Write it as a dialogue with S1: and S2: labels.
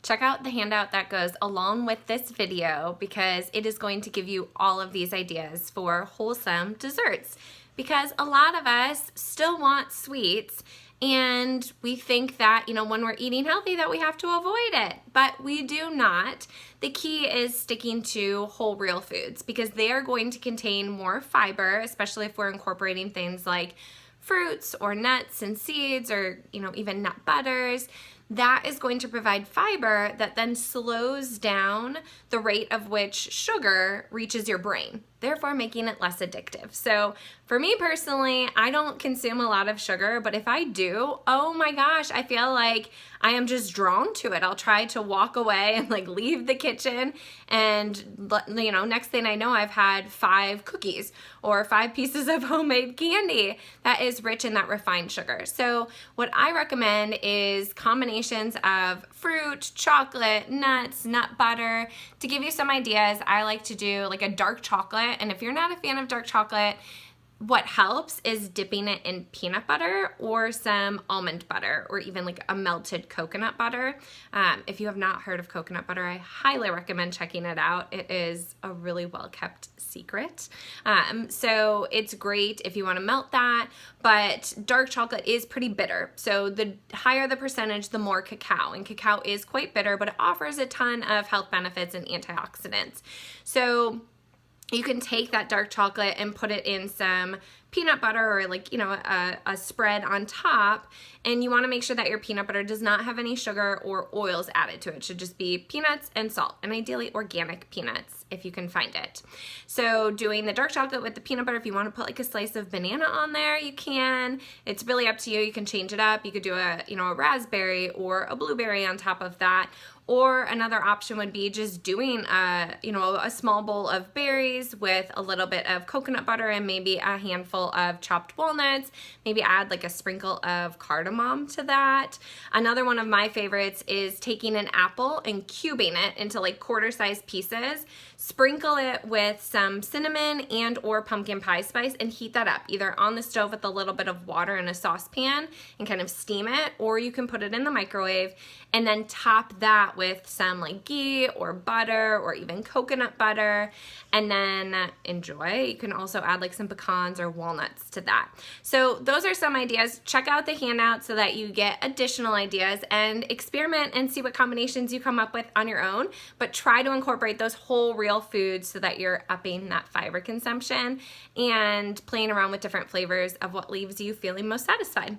S1: check out the handout that goes along with this video because it is going to give you all of these ideas for wholesome desserts. Because a lot of us still want sweets and we think that, when we're eating healthy that we have to avoid it, but we do not. The key is sticking to whole real foods because they are going to contain more fiber, especially if we're incorporating things like fruits or nuts and seeds or, even nut butters. That is going to provide fiber that then slows down the rate of which sugar reaches your brain, therefore making it less addictive. So for me personally, I don't consume a lot of sugar, but if I do, oh my gosh, I feel like I am just drawn to it. I'll try to walk away and leave the kitchen and next thing I know, I've had 5 cookies or 5 pieces of homemade candy that is rich in that refined sugar. So what I recommend is combinations of fruit, chocolate, nuts, nut butter. To give you some ideas, I like to do a dark chocolate, and if you're not a fan of dark chocolate, what helps is dipping it in peanut butter or some almond butter or even a melted coconut butter. If you have not heard of coconut butter, I highly recommend checking it out. It is a really well-kept secret. So it's great if you want to melt that, but dark chocolate is pretty bitter. So the higher the percentage, the more cacao. And cacao is quite bitter, but it offers a ton of health benefits and antioxidants. So you can take that dark chocolate and put it in some peanut butter or a spread on top, and you want to make sure that your peanut butter does not have any sugar or oils added to it. It should just be peanuts and salt, and ideally organic peanuts if you can find it. So doing the dark chocolate with the peanut butter, if you want to put a slice of banana on there, you can. It's really up to you. You can change it up. You could do a raspberry or a blueberry on top of that. Or another option would be just doing a small bowl of berries with a little bit of coconut butter and maybe a handful of chopped walnuts. Maybe add a sprinkle of cardamom to that. Another one of my favorites is taking an apple and cubing it into quarter-sized pieces. Sprinkle it with some cinnamon and or pumpkin pie spice and heat that up either on the stove with a little bit of water in a saucepan and kind of steam it, or you can put it in the microwave and then top that with some ghee or butter or even coconut butter and then enjoy. You can also add some pecans or walnuts to that. So those are some ideas. Check out the handout so that you get additional ideas and experiment and see what combinations you come up with on your own, but try to incorporate those whole real foods so that you're upping that fiber consumption and playing around with different flavors of what leaves you feeling most satisfied.